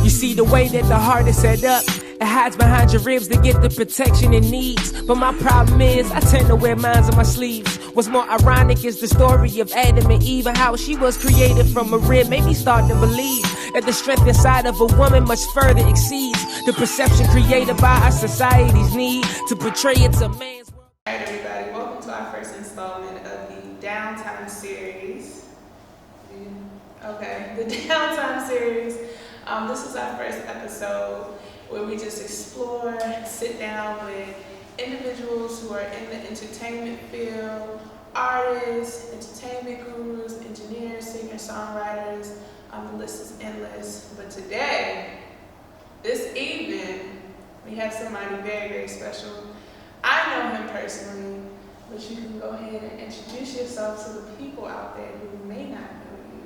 You see the way that the heart is set up, it hides behind your ribs to get the protection it needs. But my problem is, I tend to wear mines on my sleeves. What's more ironic is the story of Adam and Eve and how she was created from a rib. Made me start to believe that the strength inside of a woman much further exceeds the perception created by our society's need to portray it to man's world. Alright everybody, welcome to our first installment of the Downtime series. Okay, the Downtime series. This is our first episode where we just explore, sit down with individuals who are in the entertainment field, artists, entertainment gurus, engineers, singers, songwriters. The list is endless. But today, this evening, we have somebody very, very special. I know him personally, but you can go ahead and introduce yourself to the people out there who may not know you.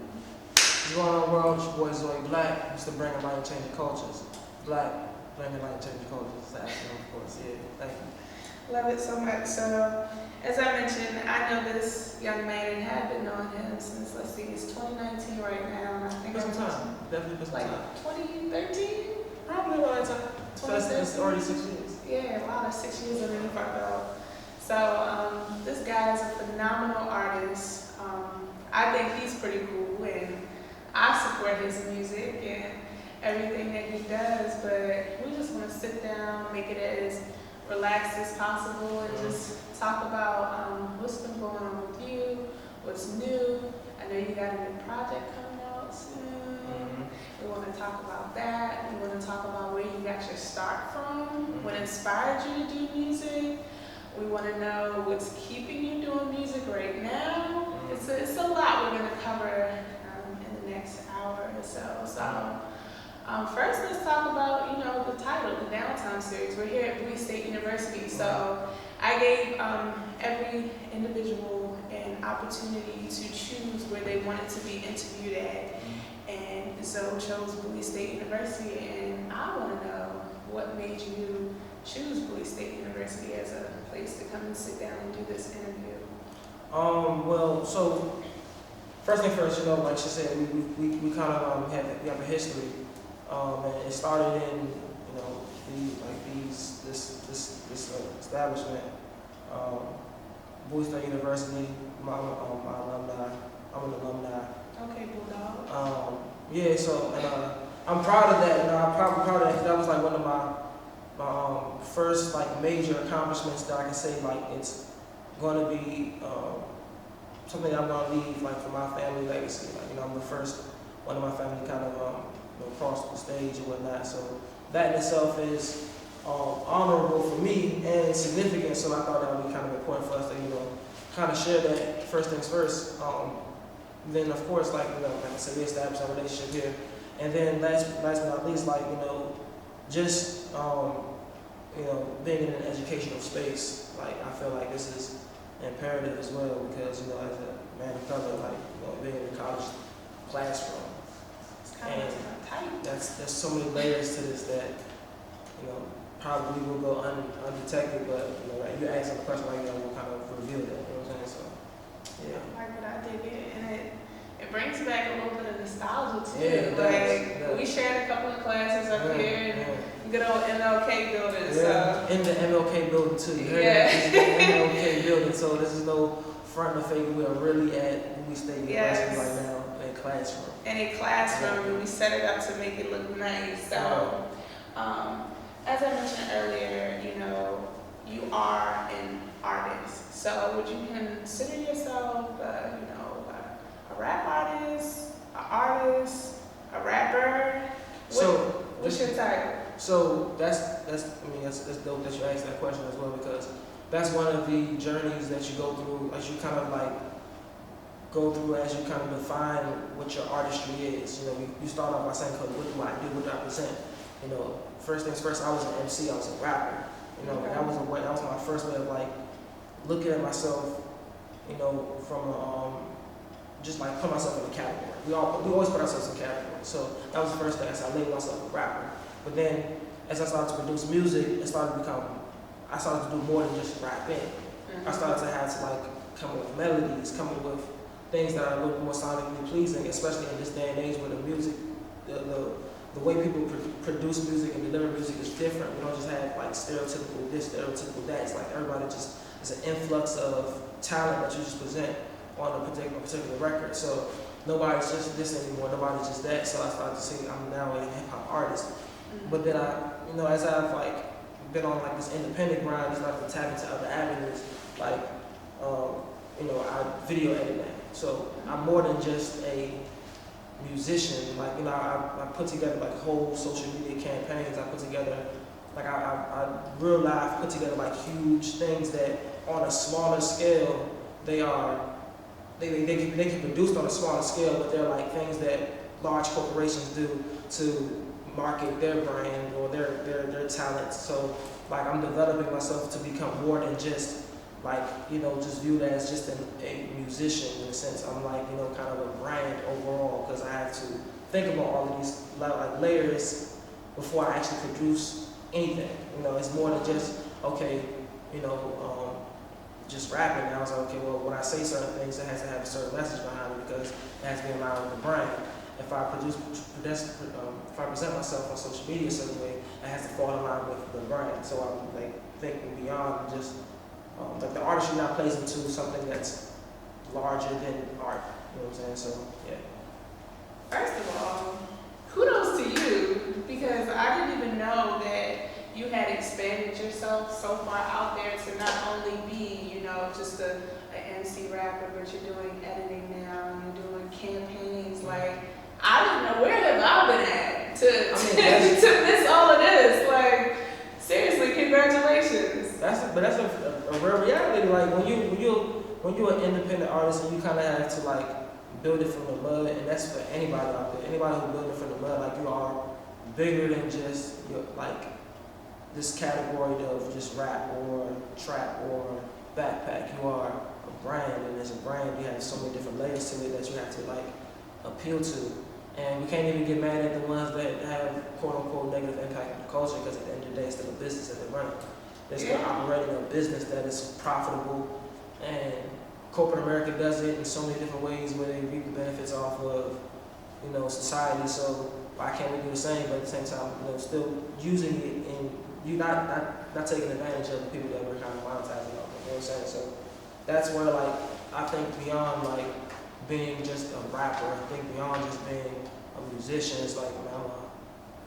What's going on, world? It's your boy Zoyeblacc. Used to bring light and change cultures. Black, bringing light and change cultures. That's of course. Yeah, thank you. Love it so much. So, as I mentioned, I know this young man and have been knowing him since, let's see, it's 2019 right now. And I think Some time. Definitely been some like time. 2013? Probably around that time. So it's already 6 years. Yeah, wow, that's 6 years underneath our belt. So, this guy is a phenomenal artist. I think he's pretty cool, and I support his music and everything that he does, but we just want to sit down, make it as relaxed as possible, and just talk about what's been going on with you, what's new. I know you got a new project coming out soon. We want to talk about that. We want to talk about where you got your start from, what inspired you to do music. We want to know what's keeping you doing music right now. It's a lot we're going to cover in the next hour or so. So first, let's talk about, the title, the Downtime series. We're here at Bowie State University. So I gave every individual an opportunity to choose where they wanted to be interviewed at. And Zoe chose Bowie State University, and I want to know what made you choose Bowie State University as a place to come and sit down and do this interview. Well, so first thing first, like she said, we kind of have a history, and it started in this establishment, Bowie State University. My alumni. I'm an alumni. Okay, Bulldog. Yeah, so and I'm proud of that. I'm proud of that because that was like one of my first major accomplishments that I can say it's going to be something I'm going to leave for my family legacy. I'm the first one of my family kind of cross the stage and whatnot. So that in itself is honorable for me and significant. So I thought that would be kind of important for us to kind of share that first things first. Then of course, like I said, we established our relationship here, and then last but not least, just being in an educational space. I feel like this is imperative as well because as a man of color, being in a college classroom, it's kind of tight. There's so many layers to this that probably will go undetected, but you ask a question like that, will kind of reveal that. You know what I'm saying? So. Yeah. But I dig it, and it brings back a little bit of nostalgia too. Yeah, we shared a couple of classes up here in good old MLK building. Yeah. So in the MLK building too. Yeah. This is the MLK building, so this is no front or fake. We are really at Bowie State University right now in a classroom. In a classroom, and we set it up to make it look nice. So, as I mentioned earlier, you are an artist. So would you consider yourself, a rap artist, a rapper? What's your title? So that's dope that you asked that question as well, because that's one of the journeys that you go through as you kind of as you kind of define what your artistry is. You start off by saying, what do I do? What do I present? First things first, I was an MC, I was a rapper. Okay. That was my first way of looking at myself, from just put myself in a category. We always put ourselves in categories. So that was the first thing. I labeled myself a rapper. But then as I started to produce music, I started to do more than just rap in. I started to have to come up with melodies, come up with things that are a little more sonically pleasing, especially in this day and age where the music, the the way people produce music and deliver music is different. We don't just have like stereotypical this, stereotypical that. It's like everybody just, it's an influx of talent that you just present on a particular record. So nobody's just this anymore, nobody's just that. So I started to say I'm now a hip hop artist. But then as I've like been on like this independent grind, I started to tap into other avenues, like I video edit now. So I'm more than just a musician. Like I put together like whole social media campaigns. I put together like I real life put together like huge things that on a smaller scale they can be produced on a smaller scale, but they're like things that large corporations do to market their brand or their talent. So like I'm developing myself to become more than just like, just viewed as just a musician in a sense. I'm like, kind of a brand overall, because I have to think about all of these like layers before I actually produce anything. It's more than just, okay, just rapping. And I was like, okay, well, when I say certain things, it has to have a certain message behind it because it has to be in line with the brand. If I if I present myself on social media a certain way, it has to fall in line with the brand. So I'm like thinking beyond just like the artistry now plays into something that's larger than art. You know what I'm saying? So yeah. First of all, kudos to you, because I didn't even know that you had expanded yourself so far out there to not only be, just an MC rapper, but you're doing editing now, and you're doing campaigns. Like, I didn't know, where have I been at to miss all of this? Like, seriously, congratulations. That's a real reality. Like when you're an independent artist and you kind of have to like build it from the mud, and that's for anybody out there. Anybody who build it from the mud, like you are bigger than just like this category of just rap or trap or backpack. You are a brand, and as a brand, you have so many different layers to it that you have to like appeal to. And we can't even get mad at the ones that have quote-unquote negative impact on the culture, because at the end of the day, it's still a business that they're running. They're still operating a business that is profitable, and corporate America does it in so many different ways where they reap the benefits off of, society. So why can't we do the same, but at the same time, still using it and you not taking advantage of the people that we're kind of monetizing off of, you know what I'm saying? So that's where like I think beyond like being just a rapper, I think beyond just being a musician, it's like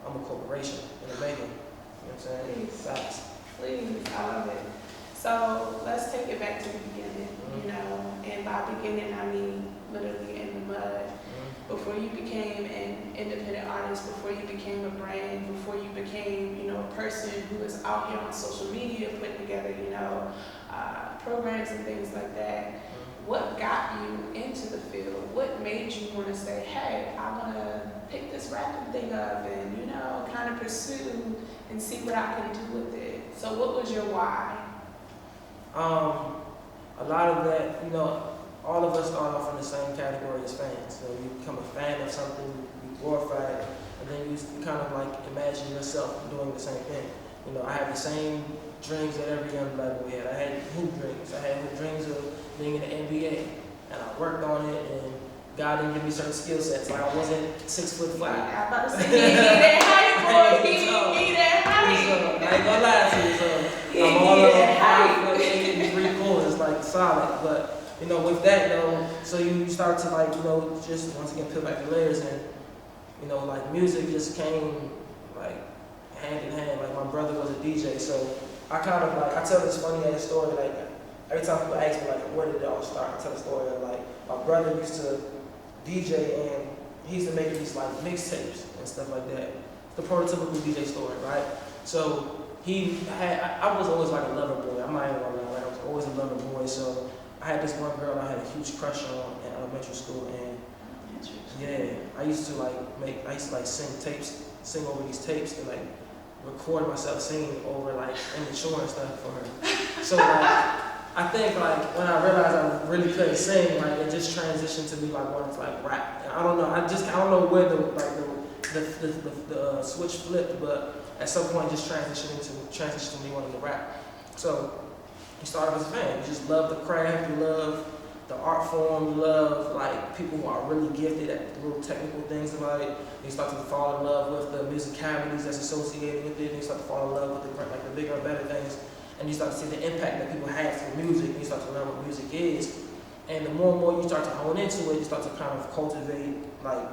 I'm a corporation in the making. You know what I'm saying? Please. Facts. Please, I love it. So let's take it back to the beginning, and by beginning I mean literally in the mud. Before you became an independent artist, before you became a brand, before you became, a person who is out here on social media putting together, programs and things like that, what got you into the field? What made you want to say, hey, I want to pick this rapping thing up and, kind of pursue and see what I can do with it? So what was your why? A lot of that, all of us start off in the same category as fans. So you become a fan of something, you glorify it, and then you kind of like imagine yourself doing the same thing. I had the same dreams that every young black boy had. I had hoop dreams. I had hoop dreams of being in the NBA, and I worked on it, and God didn't give me certain skill sets. Like I wasn't 6'5". I'm about to say, he ain't that height, boy. He ain't that height. I ain't gonna lie to you, so I'm all up 5'8", 3/4, like solid, but. With that, so you start to like, just once again peel back the layers, and, like music just came like hand in hand. Like my brother was a DJ, so I kind of like, I tell this funny ass story, like every time people ask me like, where did it all start? I tell the story of like, my brother used to DJ and he used to make these like mixtapes and stuff like that. The prototypical DJ story, right? So I was always like a lover boy. I'm not even gonna lie, like I was always a lover boy, so I had this one girl I had a huge crush on in elementary school, and yeah, I used to sing over these tapes and like record myself singing over like immature and stuff for her. So like, I think like when I realized I really couldn't sing, like it just transitioned to me like wanting to like rap. And I don't know where the switch flipped, but at some point it just transitioned to me wanting to rap. So you start off as a fan. You just love the craft, you love the art form, you love like people who are really gifted at the little technical things about it. You start to fall in love with the musicalities that's associated with it, and you start to fall in love with the bigger and better things, and you start to see the impact that people have through music, and you start to learn what music is. And the more and more you start to hone into it, you start to kind of cultivate, like,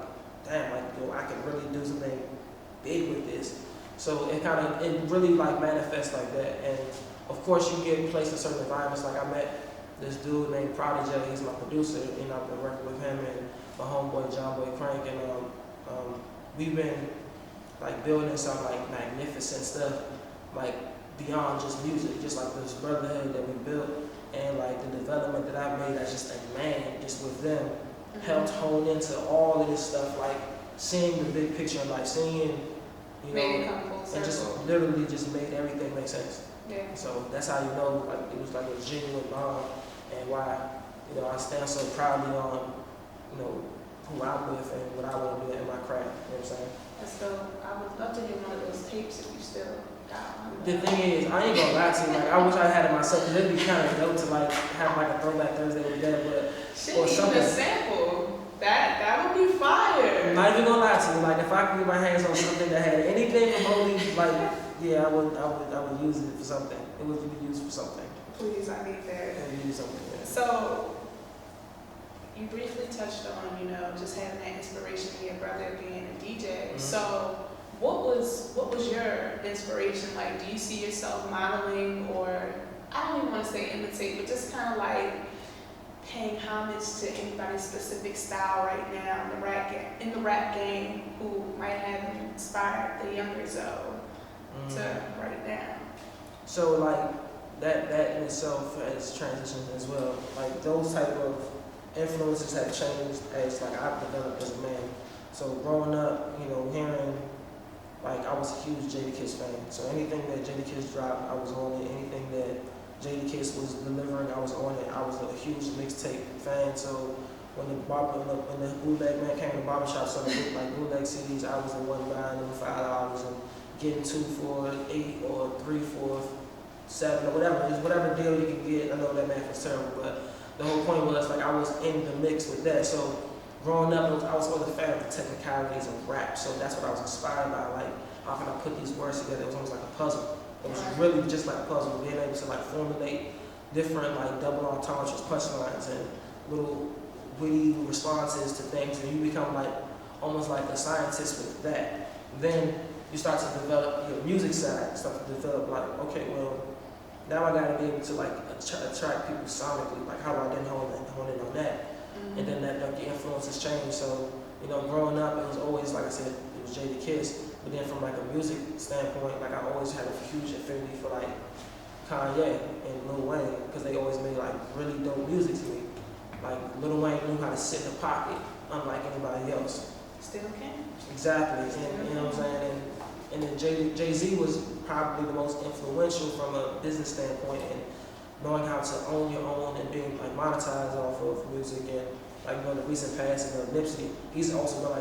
damn, like, yo, I could really do something big with this. So it really like manifests like that. And of course you get placed in certain environments. Like I met this dude named Prodigy, he's my producer, and I've been working with him and my homeboy John Boy Crank, and we've been like building some like magnificent stuff, like beyond just music, just like this brotherhood that we built, and like the development that I made as just a man, just with them, helped hone into all of this stuff, like seeing the big picture, like seeing, you know, and just literally just made everything make sense. Yeah. So that's how you know, like it was like a genuine bond, and why, you know, I stand so proudly on, you know, who I'm with and what I want to do in my craft. You know what I'm saying? That's dope. I would love to hear one of those tapes if you still got one. The thing is, I ain't gonna lie to you, like I wish I had it myself, because it'd be kind of dope to like have like a throwback Thursday with that, but shit, or even something. a sample. That would be fire. I'm not even gonna lie to you, like if I could get my hands on something that had anything remotely, like yeah, I would use it for something. It would be used for something. Please, I need that. I would use something. Yeah. So you briefly touched on, you know, just having that inspiration in your brother being a DJ. Mm-hmm. So what was your inspiration like? Do you see yourself modeling, or I don't even want to say imitate, but just kind of like paying homage to anybody's specific style right now in the rap game who might have inspired the younger Zoe to write down? So like that in itself has transitioned as well. Like those type of influences have changed as like I've developed as a man. So growing up, you know, hearing, like I was a huge Jadakiss fan. So anything that Jadakiss dropped, I was on it. Anything that Jadakiss was delivering, I was on it. I was a huge mixtape fan. So when the bootleg man came to barbershop selling like bootleg CDs, I was the one buying them $5 and getting 2 for $8 or 3 for $7 or whatever. Just whatever deal you can get. I know that math was terrible, but the whole point was like I was in the mix with that. So growing up, I was always a fan of the technicalities of rap. So that's what I was inspired by. Like how can I put these words together? It was almost like a puzzle. It was really just like a puzzle, being able to like formulate different like double entendres, punchlines, and little witty responses to things, and you become like almost like a scientist with that. Then you start to develop your music side. You start to develop like, okay, well, now I gotta be able to like attract people sonically. Like how do I then hone in on that? And then that like the influences change. So you know, growing up, it was always like I said, it was Jadakiss. But then from like a music standpoint, like I always had a huge affinity for like Kanye and Lil Wayne, because they always made like really dope music to me. Like Lil Wayne knew how to sit in the pocket, unlike anybody else. Still can. Exactly, and you know what I'm saying. And then Jay-Z was probably the most influential from a business standpoint, and knowing how to own your own and being like monetized off of music. And like, you know, the recent passing of Nipsey, he's also been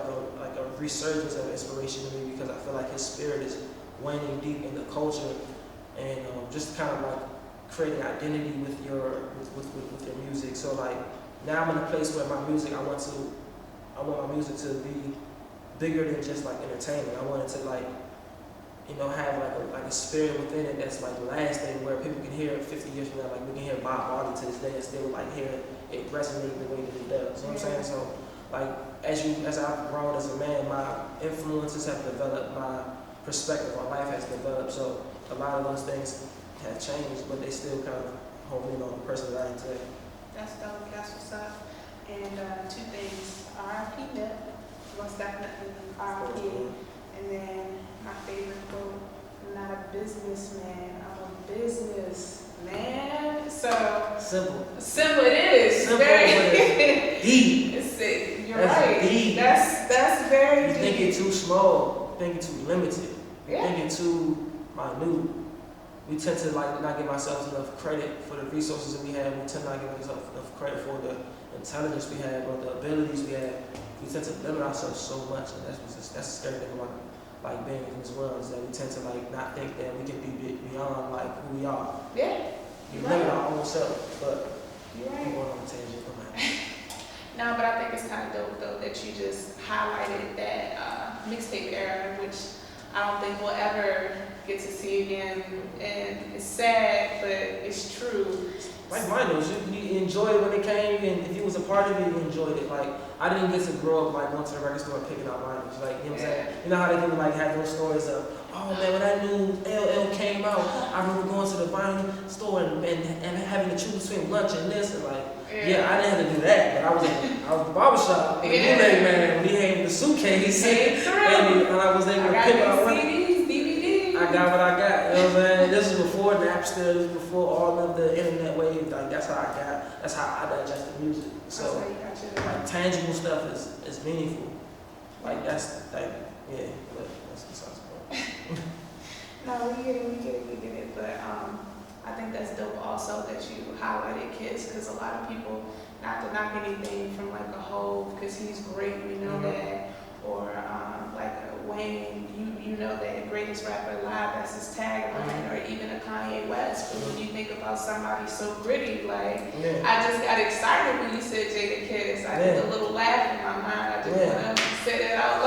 like a resurgence of inspiration to me, because I feel like his spirit is waning deep in the culture, and just kind of like creating identity with your music. So like now I'm in a place where my music, I want my music to be bigger than just like entertainment. I want it to like, you know, have like a spirit within it that's like lasting, where people can hear it 50 years from now. Like we can hear Bob Marley to this day and still like hear it resonate the way that it does. You know what I'm saying? So like as I've grown as a man, my influences have developed, my perspective on life has developed. So a lot of those things have changed, but they still kind of hone in on the person that I am today. That's dope. That's what's up. And 2 things: R.I.P. Nip, most definitely R.I.P. And then my favorite quote: "I'm not a businessman, I'm a businessman." So simple it is. Simple, very but it's deep. You're right. Deep. That's very deep. You're thinking too small. You're thinking too limited. You're thinking too minute. We tend to like not give ourselves enough credit for the resources that we have. We tend to not give ourselves enough credit for the intelligence we have or the abilities we have. We tend to limit ourselves so much, and that's the scary thing about like being in this world, is that we tend to like not think that we can be beyond like who we are. Yeah. We limit our own self, but you're right. I'm going on a tangent. No, but I think it's kind of dope though that you just highlighted that mixtape era, which I don't think we'll ever get to see again. And it's sad, but it's true. Like mine was, you enjoyed it when it came, and if you was a part of it, you enjoyed it. Like, I didn't get to grow up like going to the record store and picking out vinyls. Like, you know what I'm saying? You know how they do like have those stories of, oh man, when I knew LL came out, I remember going to the vinyl store and having to choose between lunch and this, and like, yeah, I didn't have to do that, but I was at the barbershop, the bootleg man, when he had the suitcase, and I was able to pick out one. I got what I got, you know what I'm saying? This is before Napster, this is before all of the internet wave, like that's how I digested music. So like tangible stuff is meaningful. Like that's like, yeah, but that's besides the point. No, we get it, but I think that's dope also that you highlighted Kiss, because a lot of people, not to knock anything from like a Hove, because he's great, we know that, or like a Wayne, you know that the greatest rapper alive, that's his tagline, or even a Kanye West. But when you think about somebody so gritty, like I just got excited when you said Jada Kiss. I did a little laugh in my mind. I just want to say that out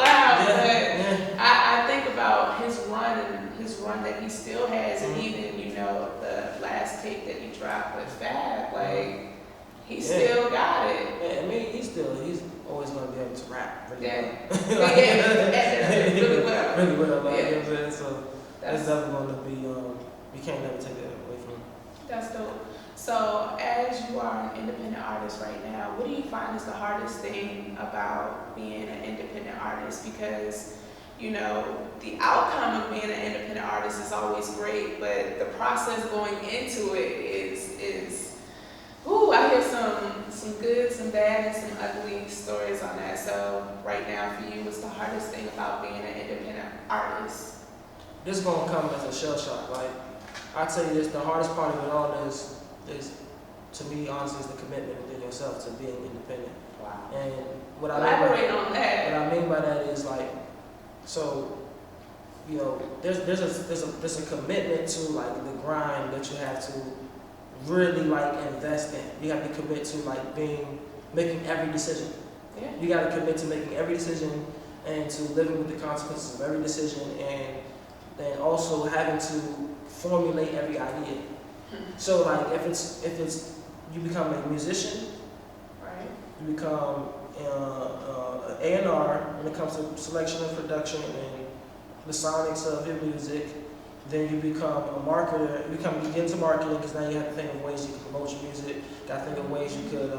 loud. But I think about his run that he still has, and even the last tape that he dropped with Fab, like he still got it. Yeah, I mean he's always going to be able to rap really well. Really well. Really well, like, you know what I'm saying? So that's never going to be, you can't never take that away from him. That's dope. So as you are an independent artist right now, what do you find is the hardest thing about being an independent artist? Because, the outcome of being an independent artist is always great, but the process going into it is I hear some good, some bad, and some ugly stories on that. So right now for you, what's the hardest thing about being an independent artist? This is gonna come as a shell shock. Like I tell you this, the hardest part of it all is to me honestly is the commitment within yourself to being independent. Wow. And what elaborate on that. What I mean by that is like, so there's a commitment to like the grind that you have to really like invest in. You have to commit to like making every decision. Yeah. You got to commit to making every decision and to living with the consequences of every decision, and then also having to formulate every idea. So like if it's you become a musician, right? You become an A&R when it comes to selection and production and the sonics of your music. Then you become a marketer. You get into marketing because now you have to think of ways you can promote your music. You got to think of ways you could,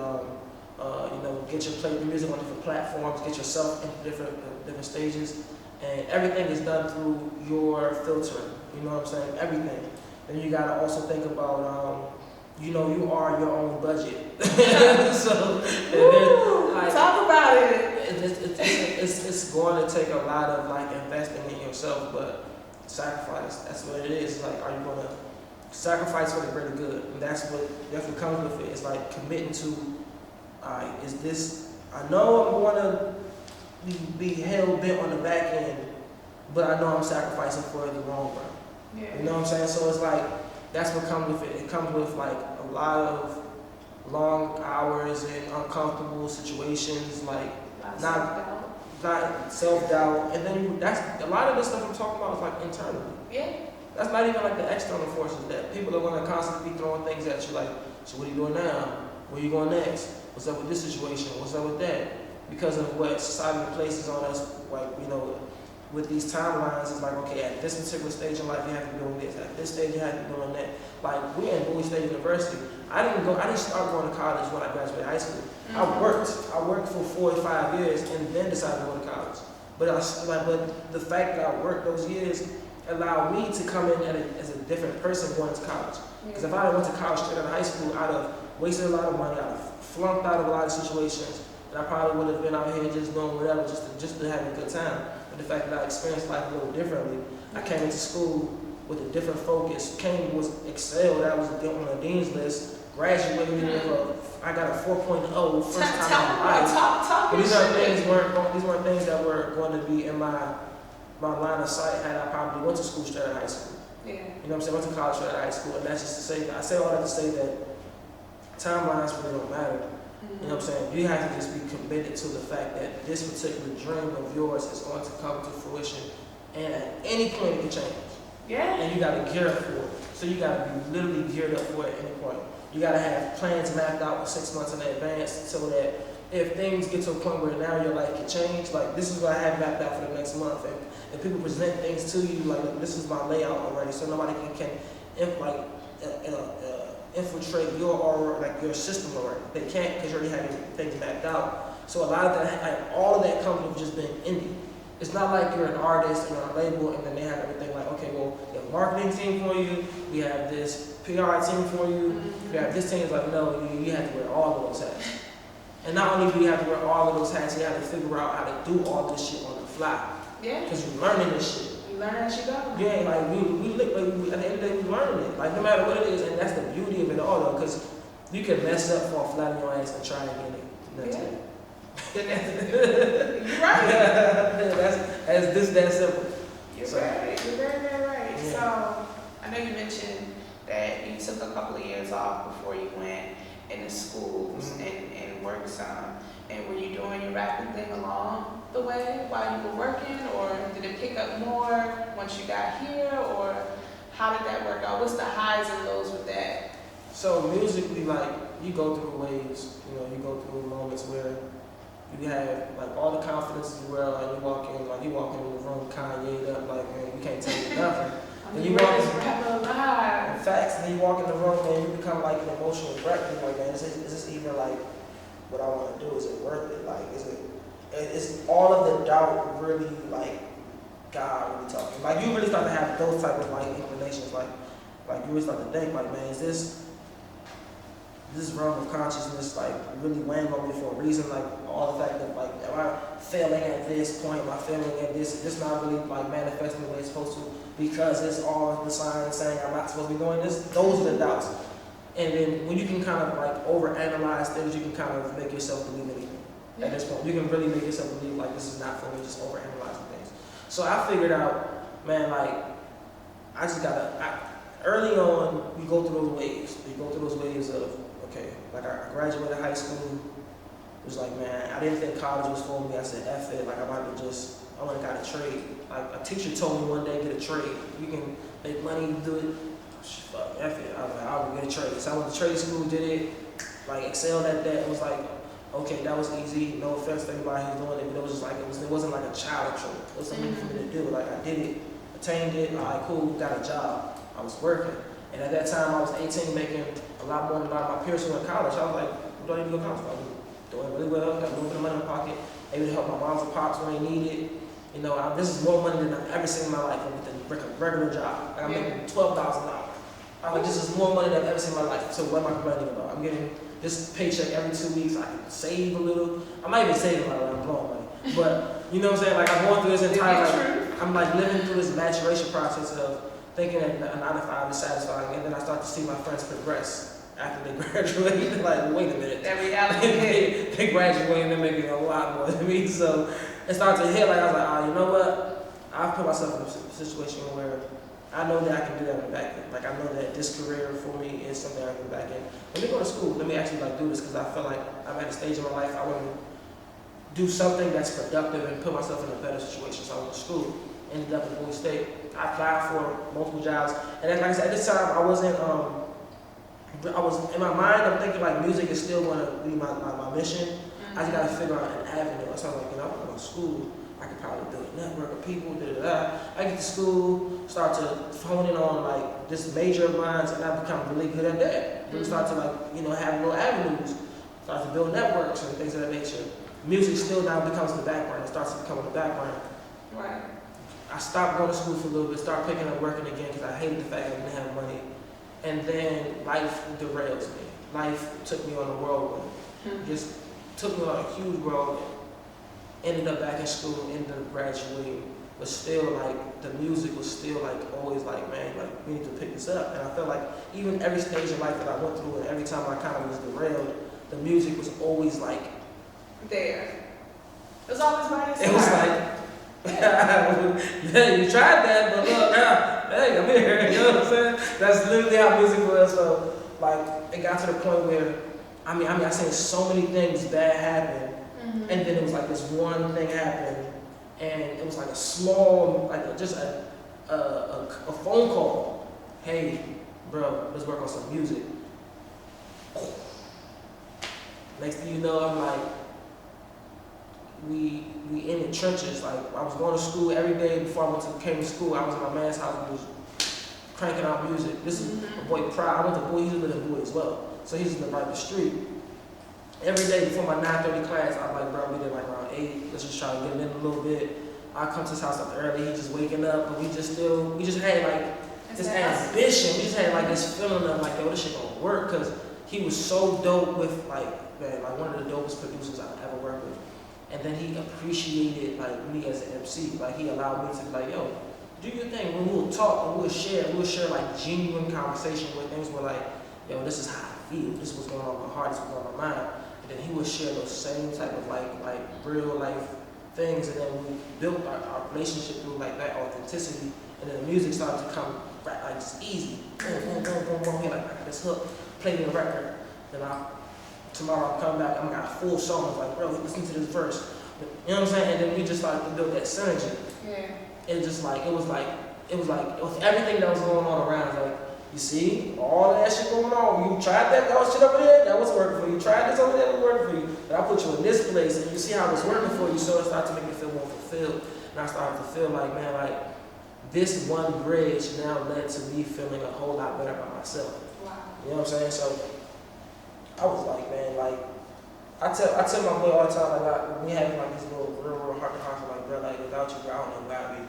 get your music on different platforms, get yourself into different stages, and everything is done through your filtering. You know what I'm saying? Everything. Then you got to also think about, you are your own budget. So like, talk about it. It's going to take a lot of like investing in yourself, but sacrifice. That's what it is. Like, are you gonna sacrifice for the greater good? And that's what comes with it. It's like committing to. Is this? I know I'm gonna be hell bent on the back end, but I know I'm sacrificing for the long run. Yeah. You know what I'm saying? So it's like that's what comes with it. It comes with like a lot of long hours and uncomfortable situations, like not self-doubt, and then that's a lot of this stuff I'm talking about is like internally. Yeah. That's not even like the external forces that people are going to constantly be throwing things at you like, so what are you doing now? Where are you going next? What's up with this situation? What's up with that? Because of what society places on us, like, with these timelines, it's like, okay, at this particular stage in life, you have to be doing this. At this stage, you have to be doing that. Like, we're in Bowie State University. I didn't start going to college when I graduated high school. I worked for 4 or 5 years and then decided to go to college. But the fact that I worked those years allowed me to come in as a different person going to college. Because if I went to college straight out of high school, I'd have wasted a lot of money, I'd have flunked out of a lot of situations, and I probably would have been out here just doing whatever, just to have a good time. But the fact that I experienced life a little differently, I came into school with a different focus, excelled, I was on the dean's list, graduated with I got a 4.0 first time in my life. But these weren't things that were going to be in my line of sight had I probably went to school straight out of high school. Yeah. You know what I'm saying? I went to college straight out of high school, and that's just to say, I say all that to say that timelines really don't matter. You know what I'm saying? You have to just be committed to the fact that this particular dream of yours is going to come to fruition, and at any point it can change. Yeah. And you got to gear up for it. So you got to be literally geared up for it at any point. You got to have plans mapped out for 6 months in advance so that if things get to a point where now your life can change, like this is what I have mapped out for the next month. And if people present things to you, like this is my layout already, so nobody can infiltrate your aura, like your system already. They can't because you already have things mapped out. So a lot of that, like, all of that comes with just being indie. It's not like you're an artist and a label and then they have everything like, okay, well, we have a marketing team for you, we have this PR team for you, we have this team. It's like, no, you have to wear all of those hats. And not only do you have to wear all of those hats, you have to figure out how to do all this shit on the fly. Yeah. Because you're learning this shit. You learn as you go. Yeah, like we at the end of the day, we learn it. Like no matter what it is, and that's the beauty of it all though, because you can mess up, fall flat on your ass and try again next day. You're right. That's simple. You're right. You're very, very right. Yeah. So I know you mentioned that you took a couple of years off before you went into schools and worked some. And were you doing your rapping thing along the way while you were working, or did it pick up more once you got here, or how did that work out? What's the highs and lows with that? So musically, like you go through waves, you go through moments where you have like all the confidence in the world, and you walk in the room Kanye'd up, like man, you can't tell me nothing. And you walk in facts, and then you walk in the room and you become like an emotional wreck. You're like, man, is this even like what I want to do? Is it worth it? Like, is all of the doubt really like God really talking? Like, you really start to have those type of like inclinations. Like you really start to think, like, man, is this realm of consciousness like really weighing on me for a reason? Like, all the fact that like, am I failing at this point? Am I failing at this? Is this not really like manifesting the way it's supposed to? Because it's all the signs saying I'm not supposed to be doing this. Those are the doubts. And then when you can kind of like overanalyze things, you can kind of make yourself believe anything. At this point, you can really make yourself believe like this is not for me, just overanalyzing things. So I figured out, man, like I just early on, you go through those waves. You go through those waves of, okay, like I graduated high school. It was like, man, I didn't think college was for me. I said, F it, like I went and got a trade. Like a teacher told me one day, get a trade. You can make money, you do it. Fuck, F it. I was like, I'll get a trade. So I went to trade school, did it, like excelled at that. It was like, okay, that was easy. No offense to anybody who's doing it, but it was just like, it wasn't like a child trade. It was something for me to do. Like I did it, attained it, all right, cool, got a job. I was working. And at that time, I was 18, making a lot more than a lot of my peers who were in college. I was like, what do I need to go to college for? I was doing really well, got a little bit of money in my pocket, able to help my moms and pops when they needed. This is more money than I've ever seen in my life with a regular job. Like I'm making $12,000. I'm like, this is more money than I've ever seen in my life. So what am I complaining about? I'm getting this paycheck every 2 weeks. I can save a little. I'm not even saving a lot, I'm blowing money. But you know what I'm saying? Like I'm going through this entire, I'm like living through this maturation process of thinking that a 9 to 5 is satisfying, and then I start to see my friends progress after they graduate. Like, wait a minute. That reality. they graduate and they're making a lot more than me. So it started to hit, like I was like, you know what? I've put myself in a situation where I know that I can do that in the back end. Like I know that this career for me is something I can do back end. Let me go to school. Let me actually like do this, because I feel like I'm at a stage in my life I want to do something that's productive and put myself in a better situation. So I went to school, ended up in Bowie State. I applied for multiple jobs, and then, like I said, at this time I wasn't. I was in my mind. I'm thinking like music is still going to be my mission. I just got to figure out an avenue. So I'm like, I'm going to school. I could probably build a network of people. I get to school, start to hone in on like this major of mine, and I become really good at that. Then start to like have little avenues, start to build networks and things of that nature. Music still now becomes the background. It starts to become the background. Right. I stopped going to school for a little bit, started picking up working again because I hated the fact that I didn't have money. And then life derails me. Life took me on a whirlwind. Just took me on a huge whirlwind. Ended up back in school, ended up graduating, but still like the music was still like always like, man, like we need to pick this up. And I felt like even every stage of life that I went through and every time I kind of was derailed, the music was always like there. It was always by your side. It was like, yeah, you tried that, but look now, hey, I'm here. You know what I'm saying? That's literally how music was. So, like, it got to the point where I seen so many things bad happen, and then it was like this one thing happened, and it was like a small, like just a phone call. Hey, bro, let's work on some music. Next thing you know, I'm like, we in the trenches. Like I was going to school every day before I came to school. I was in my man's house. We was cranking out music. This is my boy Pride. I went to Boy. He lived in Boy as well, so he's living right the street. Every day before my 9:30 class, I'm like, bro, we did like around 8. Let's just try to get it in a little bit. I come to his house up early. He just waking up, but we just had like this ambition. We just had like this feeling of like, yo, this shit gonna work, because he was so dope with like one of the dopest producers I've ever worked with. And then he appreciated like me as an MC. Like he allowed me to be like, yo, do your thing. When we'll talk and we'll share like genuine conversation where things were like, yo, this is how I feel. This is what's going on in my heart. This is what's going on in my mind. And then he would share those same type of like real life things. And then we built our relationship through like that authenticity. And then the music started to come like just easy. Boom, boom, boom, boom, boom. He like, I got this hook, play me a record. Then tomorrow I'll come back, I'm gonna got a full song. I'm like, bro, listen to this verse. You know what I'm saying? And then we just started to build that synergy. Yeah. It just like, it was everything that was going on around. Like, you see, all that shit going on. You tried that shit over there, that was working for you. You tried this over there, that was working for you. But I put you in this place, and you see how it was working for you, so it started to make me feel more fulfilled. And I started to feel like, man, like, this one bridge now led to me feeling a whole lot better about myself. Wow. You know what I'm saying? So I was like, man, like, I tell my boy all the time, like, we having like this little real heart to heart, like, bro, like, without you, bro, I don't know where I'd be.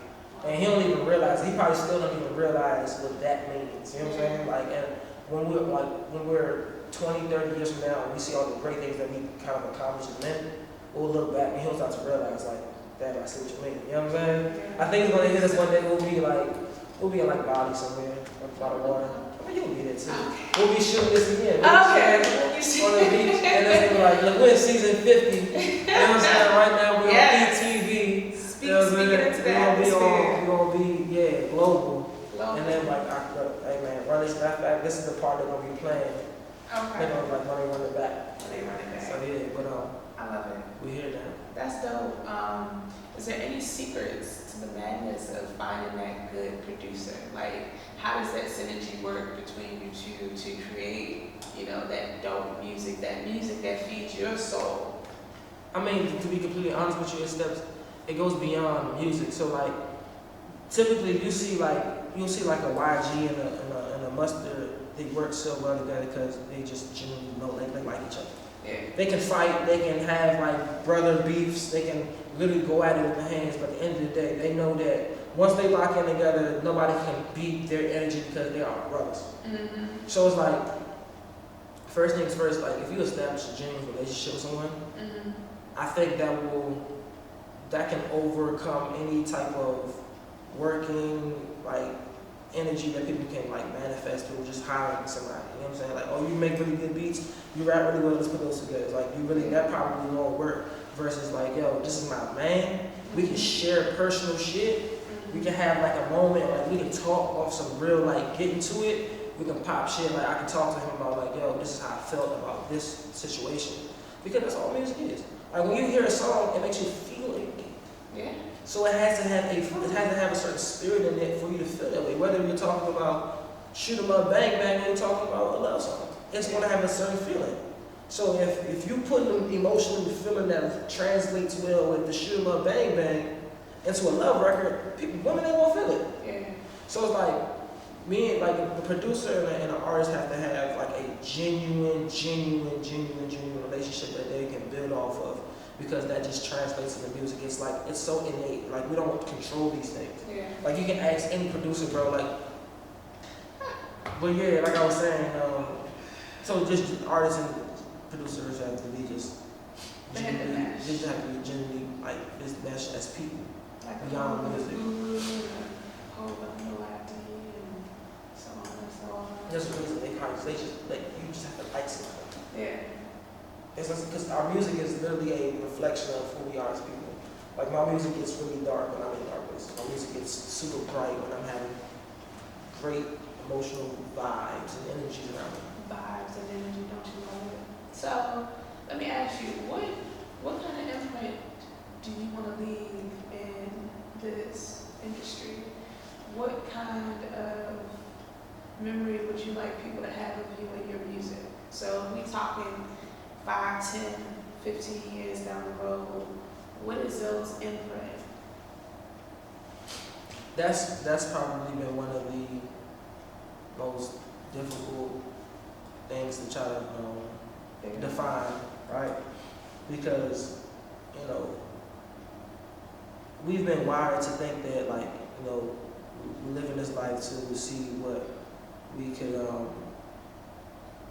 And he don't even realize, he probably still don't even realize what that means. You know what I'm saying? Like, and when we're 20, 30 years from now, and we see all the great things that we kind of accomplished, and then we'll look back and he'll start to realize, like, damn, I see what you mean. You know what I'm saying? I think it's gonna hit us one day. We'll be in like Bali somewhere, by the water. I mean, you'll be there too. Okay. We'll be shooting this again. Okay. On the beach, and then we'll be like, look, we're in season 50. You know what I'm saying? Right now we're on ETV. Speaking into the atmosphere. We're gonna be global. And then like, hey man, run this back. This is the part they're gonna be playing. Okay. They're gonna like run it back. They run it back. So yeah, but I love it. we here now. That's dope. Is there any secrets to the madness of finding that good producer? Like, how does that synergy work between you two to create, that dope music, that feeds your soul? I mean, to be completely honest with you, it goes beyond music. So like, typically you'll see like a YG and a Mustard. They work so well together because they just genuinely know they like each other. Yeah. They can fight, they can have like brother beefs, they can literally go at it with their hands, but at the end of the day, they know that once they lock in together, nobody can beat their energy because they are brothers. Mm-hmm. So it's like, first things first, like if you establish a genuine relationship with someone, Mm-hmm. I think that can overcome any type of working like energy that people can like manifest through just hiring somebody. You know what I'm saying? Like, oh, you make really good beats, you rap really well, let's put those together. Like, that probably won't work. Versus like, yo, this is my man. We can share personal shit. We can have like a moment, like we can talk off some real, like get into it. We can pop shit. Like I can talk to him about like, yo, this is how I felt about this situation. Because that's all music is. Like when you hear a song, it makes you feel it. Yeah. So it has to have a certain spirit in it for you to feel that way. Whether you're talking about shoot 'em up, bang bang, or you're talking about a love song, it's gonna have a certain feeling. So if you put an emotional feeling that translates well with the shoot 'em up, bang bang into a love record, women ain't gonna feel it. Yeah. So it's like me, like the producer and the artist have to have like a genuine relationship that they can build off of. Because that just translates into music. It's like, it's so innate. Like, we don't control these things. Yeah. Like, you can ask any producer, bro, like, but yeah, like I was saying, so just artists and producers have to be just genuinely, like, this mesh as people. Like beyond music. Hold up, no ID, and so on and so on. There's a reason they just, like, you just have to like something. Yeah. It's because our music is literally a reflection of who we are as people. Like my music gets really dark when I'm in dark places. My music gets super bright when I'm having great emotional vibes and energies around me. Vibes and energy, don't you love it? So let me ask you, what kind of imprint do you want to leave in this industry? What kind of memory would you like people to have of you and your music? So if we talking 5, 10, 15 years down the road, what is those imprint? That's probably been one of the most difficult things to try to define, right? Because, you know, we've been wired to think that, like, you know, we live in this life to see what we could,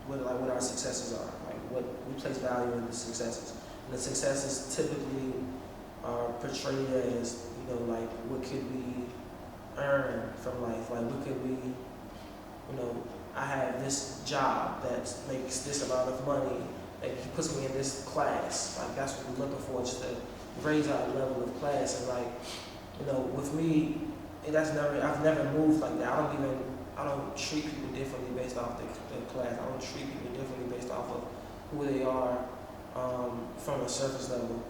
what our successes are, like what we place value in the successes. And the successes typically are portrayed as, you know, like what could we earn from life? Like what could we, you know, I have this job that makes this amount of money, that puts me in this class. Like that's what we're looking for, just to raise our level of class. And like, you know, with me, I've never moved like that. I don't treat people differently based off the class. I don't treat people differently based off of who they are from a surface level.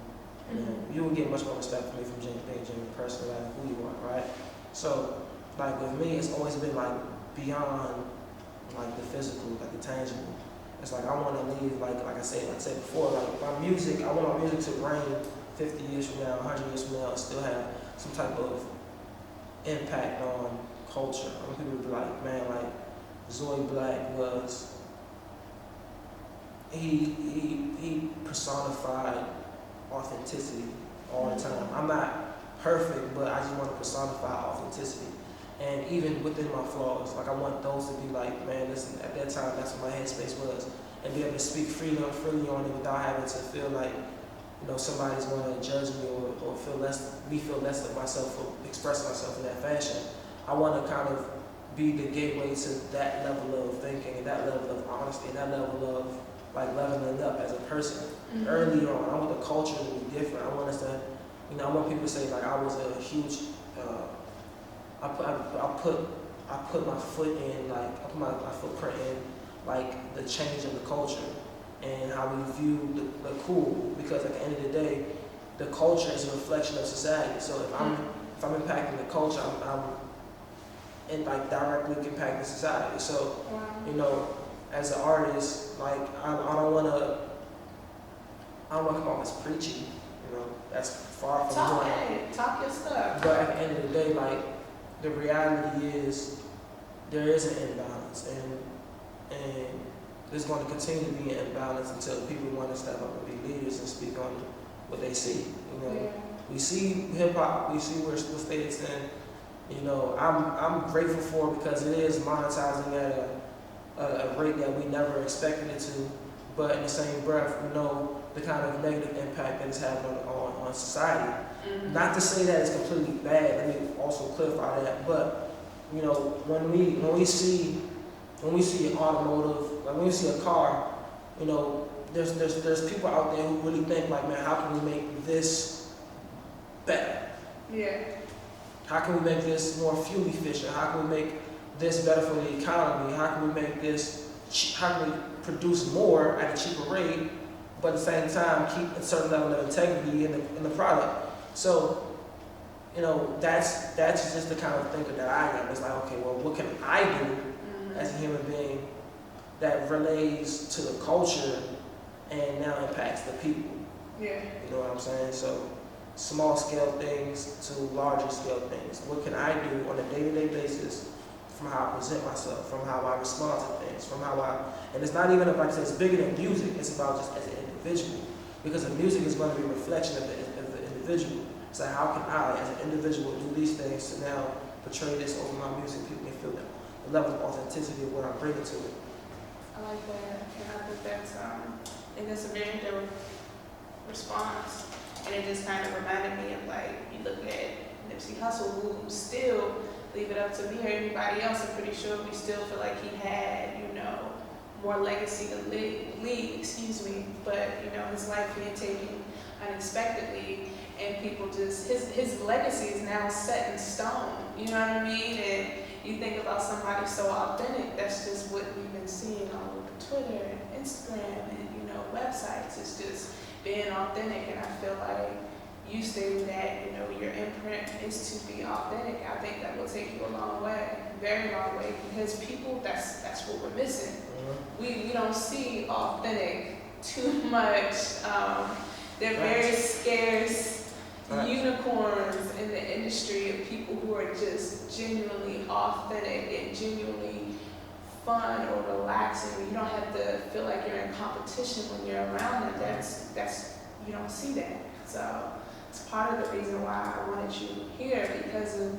You know, you will get much more respect from me from being a genuine person, no matter who you are, right? So, like with me, it's always been like beyond like the physical, like the tangible. It's like I want to leave, like I said before, like my music. I want my music to reign 50 years from now, 100 years from now, and still have some type of impact on culture. I want people to be like, man, like Zoyeblacc was. He personified authenticity all the time. I'm not perfect, but I just want to personify authenticity. And even within my flaws, like I want those to be like, man, listen, at that time, that's what my headspace was. And be able to speak freely on it without having to feel like, you know, somebody's going to judge me or feel less of myself for expressing myself in that fashion. I want to kind of be the gateway to that level of thinking and that level of honesty and that level of like leveling up as a person. Early on, I want the culture to be different. I want us to, you know, I want people to say like I was a huge, I put my foot in, like I put my footprint in like the change of the culture and how we view the cool, because at the end of the day, the culture is a reflection of society. So if I'm impacting the culture, I'm like directly impacting society. So, you know, as an artist, like I don't want to come off as preachy. You know, that's far from Talk your stuff. But at the end of the day, like the reality is there is an imbalance, and there's going to continue to be an imbalance until people want to step up and be leaders and speak on what they see. You know, we see hip hop, we see where state it's in. You know, I'm grateful for it because it is monetizing at a rate that we never expected it to. But in the same breath, we know the kind of negative impact that it's having on society. Not to say that it's completely bad. Let me also clarify that. But you know, when we see an automotive, like when we see a car, you know, there's people out there who really think like, man, how can we make this better? Yeah. How can we make this more fuel efficient? How can we make this better for the economy? How can we make this? How can we produce more at a cheaper rate, but at the same time keep a certain level of integrity in the product? So, you know, that's just the kind of thinker that I am. It's like, okay, well, what can I do as a human being that relates to the culture and now impacts the people? Yeah. You know what I'm saying? So, small scale things to larger scale things. What can I do on a day-to-day basis from how I present myself, from how I respond to things, and it's not even about, it's bigger than music, it's about just as an individual. Because the music is going to be a reflection of the individual. So how can I, as an individual, do these things to now portray this over my music, people can feel the level of authenticity of what I'm bringing to it. I like that, and I think that's a very good response. And it just kind of reminded me of like, you look at Nipsey Hussle, who still, leave it up to me or anybody else, I'm pretty sure we still feel like he had, you know, more legacy to leave, but, you know, his life being taken unexpectedly, and people just, his legacy is now set in stone, you know what I mean? And you think about somebody so authentic, that's just what we've been seeing all over Twitter and Instagram and, you know, websites. It's just being authentic, and I feel like you stated that, you know, your imprint is to be authentic. I think that will take you a long way, very long way, because people, that's what we're missing. We don't see authentic too much. They're very scarce unicorns in the industry of people who are just genuinely authentic and genuinely fun or relaxing. You don't have to feel like you're in competition when you're around them. That's you don't see that. So it's part of the reason why I wanted you here, because of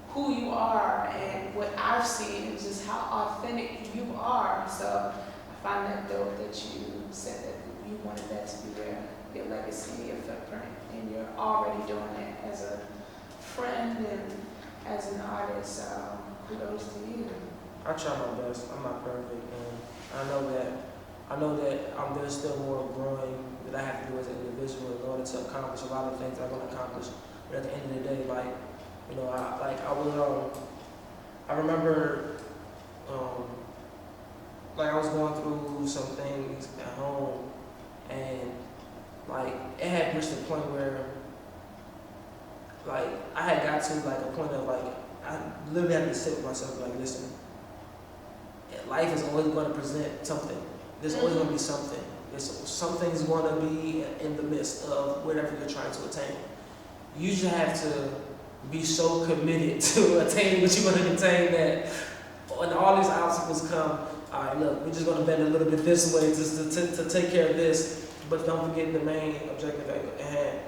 who you are and what I've seen is just how authentic you are. So I find that dope that you said that you wanted that to be your legacy, your footprint, and you're already doing it as a friend and as an artist. So kudos to you. I try my best. I'm not perfect, and I know that there's still more growing that I have to do as an individual in order to accomplish a lot of things I'm going to accomplish. But at the end of the day, like, you know, I remember, like I was going through some things at home, and like it had reached a point where, like, I had got to like a point of like I literally had to sit with myself and like, listen, life is always going to present something. There's always going to be something. Something's going to be in the midst of whatever you're trying to attain. You just have to be so committed to attaining what you want to attain that when all these obstacles come, all right, look, we're just going to bend a little bit this way just to take care of this, but don't forget the main objective at hand.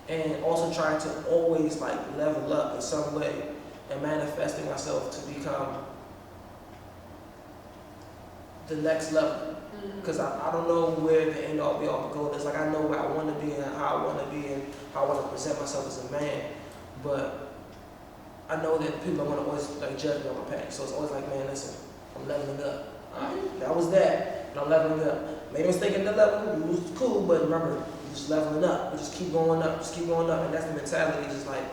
And also trying to always like level up in some way and manifesting myself to become the next level. Because I don't know where the end all be all goal is. Like, I know where I want to be and how I want to be and how I want to present myself as a man, but I know that people are going to always like judge me on my past. So it's always like, man, listen, I'm leveling up. That was that, and I'm leveling up. Made a mistake at the level, it was cool, but remember, you're just leveling up. You just keep going up, and that's the mentality. Just like,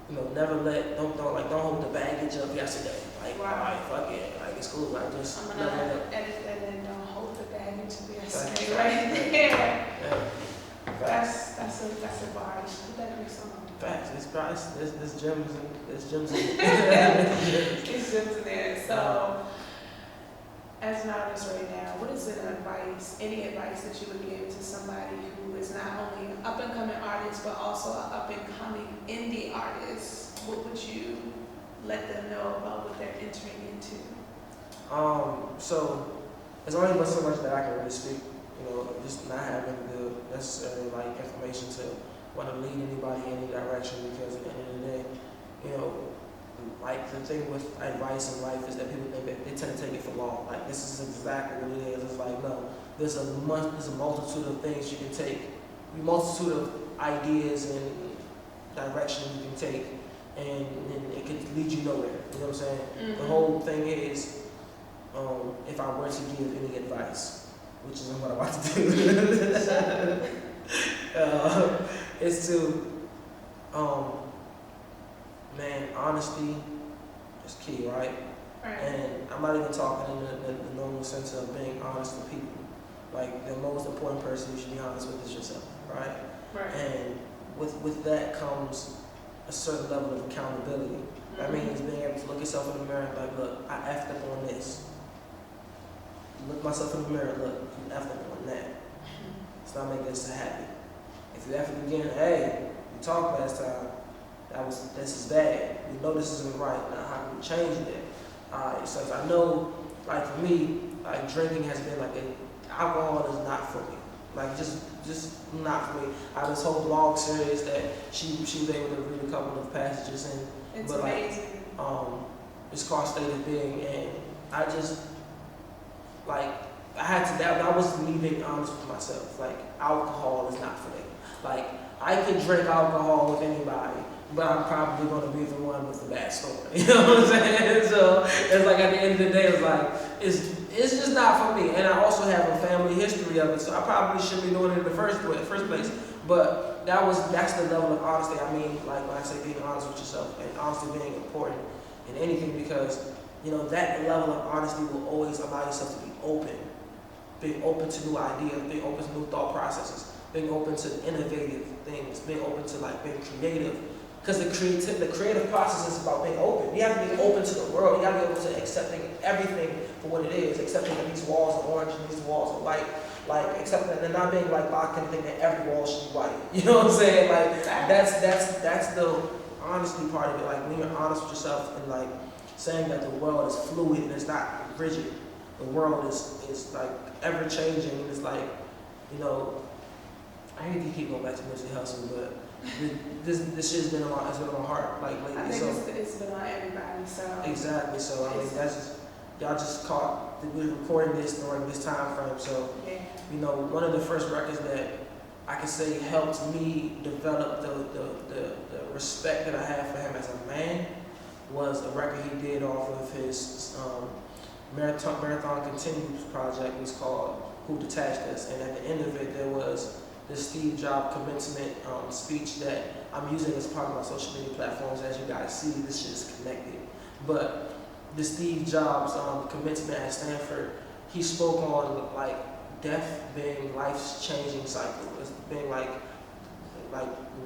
you know, never don't hold the baggage of yesterday. Like, all right, fuck it, like it's cool. Like, just I'm gonna edit that and don't hold the baggage of yesterday right there. Yeah. That's a bar. You should put that in your song. Facts. There's gems in There's gems in there. So, as an artist right now, what is any advice that you would give to somebody who is not only an up-and-coming artist, but also an up-and-coming indie artist? What would you let them know about what they're entering into? So there's only but so much that I can really speak. You know, just not having the necessary like information to want to lead anybody in any direction, because at the end of the day, you know, like the thing with advice in life is that people think that they tend to take it for long. Like, this is exactly what it is. It's like, no, there's a multitude of things you can take, a multitude of ideas and directions you can take, and it can lead you nowhere. You know what I'm saying? The whole thing is, if I were to give any advice, which isn't what I'm about to do, is to, man, honesty is key, right? And I'm not even talking in the normal sense of being honest with people. Like, the most important person you should be honest with is yourself, right? And with that comes a certain level of accountability. That means being able to look yourself in the mirror and be like, look, I effed up on this. Look myself in the mirror, look, you effed up on that. It's not making us happy. If you effed again, hey, you talked last time, this is bad. We know this isn't right. Now how can we change it? Alright, so if I know, like for me, like drinking has been like alcohol is not for me. Like just not for me. I have this whole blog series that she was able to read a couple of passages in. It's but amazing. It's called State of Being, and I just like I had to that was me being honest with myself. Like, alcohol is not for me. Like, I can drink alcohol with anybody, but I'm probably going to be the one with the bad story. You know what I'm saying? So it's like at the end of the day, it's like it's just not for me. And I also have a family history of it, so I probably shouldn't be doing it in the first place. But that's the level of honesty. I mean, like when I say being honest with yourself, and honesty being important in anything, because that level of honesty will always allow yourself to be open, being open to new ideas, being open to new thought processes, being open to innovative things, being open to being creative. Because the creative process is about being open. You have to be open to the world. You have to be open to accepting everything for what it is, accepting that these walls are orange and these walls are white. Accepting that, and not being locked in thinking that every wall should be white. You know what I'm saying? That's the honesty part of it. When you're honest with yourself and saying that the world is fluid and it's not rigid. The world is ever changing, and it's I hate to keep going back to Nipsey Hussle, but this shit's been on my heart lately. I think it's been on everybody. So exactly. So that's just, y'all just caught. We're recording this during this time frame. So one of the first records that I can say helped me develop the respect that I have for him as a man was a record he did off of his Marathon Continues project. It was called Who Detached Us, and at the end of it there was this Steve Jobs commencement speech that I'm using as part of my social media platforms. As you guys see, this shit is connected. But the Steve Jobs commencement at Stanford, he spoke on death being life's changing cycle. It's being the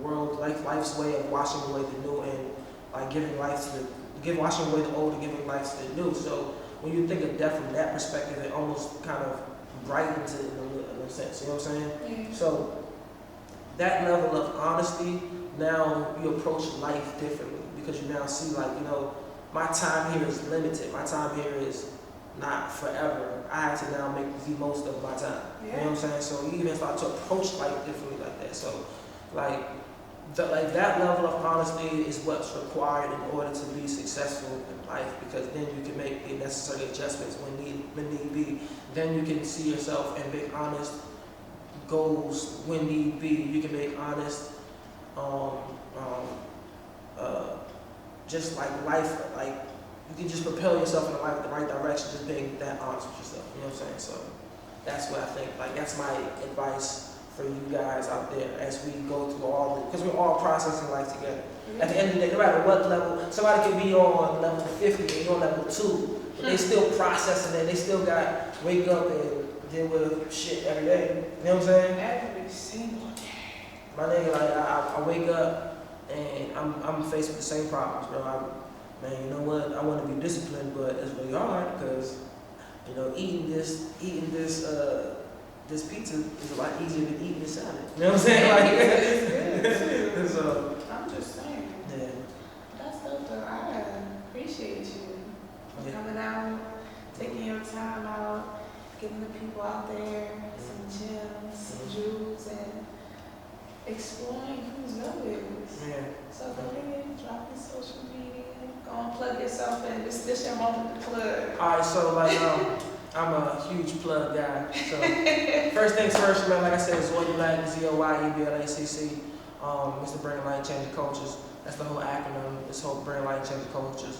world, life's way of washing away the new and washing away the old and giving life to the new. So when you think of death from that perspective, it almost kind of brightens it in a sense. You know what I'm saying? Yeah. So that level of honesty, now you approach life differently because you now see my time here is limited. My time here is not forever. I have to now make the most of my time. Yeah. You know what I'm saying? So you even start to approach life differently like that. So that level of honesty is what's required in order to be successful in life, because then you can make the necessary adjustments when need be. Then you can see yourself and make honest goals when need be. You can make honest just life, you can just propel yourself in the right direction, just being that honest with yourself. You know what I'm saying? So that's what I think, that's my advice for you guys out there as we go through because we're all processing life together. Mm-hmm. At the end of the day, no matter what level, somebody can be on level 50 and you're on level 2, but they still processing it. They still got wake up and deal with shit every day. You know what I'm saying? Every single day. My nigga, I wake up and I'm faced with the same problems, bro. Man, you know what? I want to be disciplined, but it's really hard because eating this pizza is a lot easier than eating this salad. You know what I'm saying? So I'm just saying. Yeah. That's dope though. I appreciate you for coming out, taking your time out, getting the people out there some gems, some jewels, and exploring who Zoe is. Yeah. So go ahead, drop your social media, go and plug yourself in. This your moment to plug. Alright, so I'm a huge plug guy. So first things first, man, like I said, Zoyeblacc, Zoyeblacc. Mr. Bring Light Changing Cultures. That's the whole acronym. This whole Bring Light Changing Cultures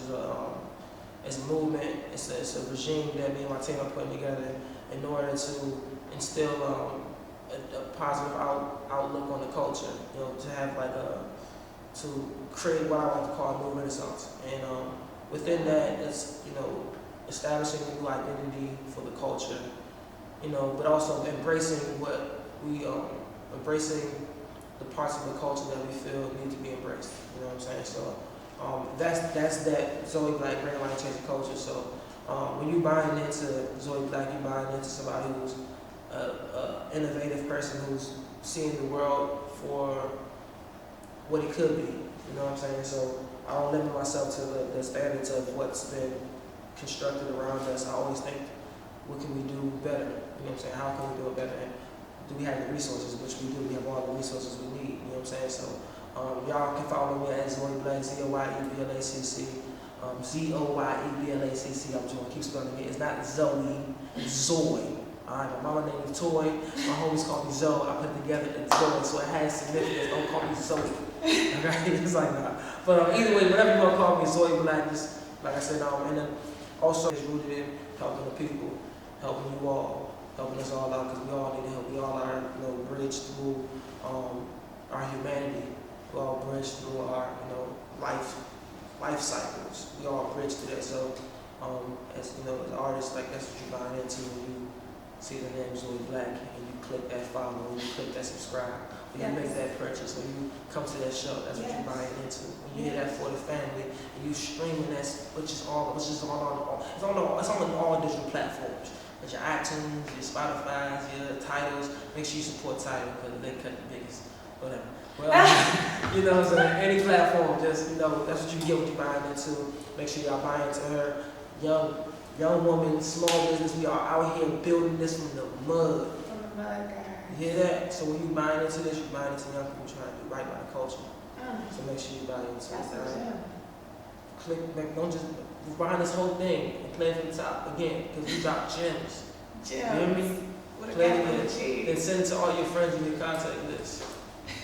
is a movement. It's a regime that me and my team are putting together in order to instill a positive outlook on the culture. To have to create what I like to call a new renaissance. And within that, it's establishing a new identity for the culture, but also embracing embracing the parts of the culture that we feel need to be embraced. You know what I'm saying? So that's that Zoyeblacc, Bring Light Changing Culture. So when you buying into Zoyeblacc, you buying into somebody who's an innovative person who's seeing the world for what it could be. You know what I'm saying? So I don't limit myself to the standards of what's been constructed around us. I always think, what can we do better? You know what I'm saying? How can we do it better? And do we have the resources? Which we do. We have all the resources we need. You know what I'm saying? So y'all can follow me at Zoyeblacc, Zoyeblacc. Zoyeblacc. I'm just gonna keep spelling it. It's not Zoe, it's Zoe. Alright, my mama named me Toy. My homies call me Zoe. I put it together it's Zoe, so it has significance. Don't call me Zoe. Okay? It's nah. But either way, whatever you want to call me, Zoyeblacc, just like I said, and then also it's rooted in helping the people, helping you all, helping us all out, because we all need help. We all are, bridged through our humanity. We all bridged through our, life life cycles. We all bridge through that. So, as you know, as artists, like that's what you're buying into when you see the name Zoyeblacc and you click that follow, and you click that subscribe, when you make that purchase, when you come to that show, that's what you're buying into. When you hear that for the family, and you streaming that, which is on all digital platforms. But your iTunes, your Spotify's, your titles, make sure you support Tidal because they cut the biggest, whatever. Well, you know what I'm saying? Any platform, just, you know, that's what you get what you're buying into. Make sure y'all buy into her. Young woman, small business, we are out here building this from the mud. From the mud, guys. You hear that? So when you buying into this, you're buying into young people trying to do right by the culture. So make sure you buy into it. Click, don't just rewind this whole thing and play from the top again, because we drop gems. You hear me? Play it, then send it to all your friends in your contact list.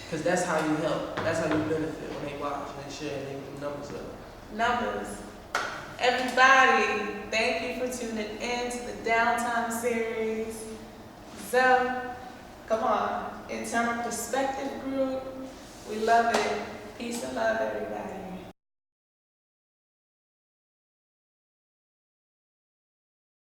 Because that's how you help. That's how you benefit when they watch and they share and they get the numbers up. Numbers. Everybody, thank you for tuning in to the Downtime series. So, come on. Internal Perspective Group. We love it. Peace and love, everybody.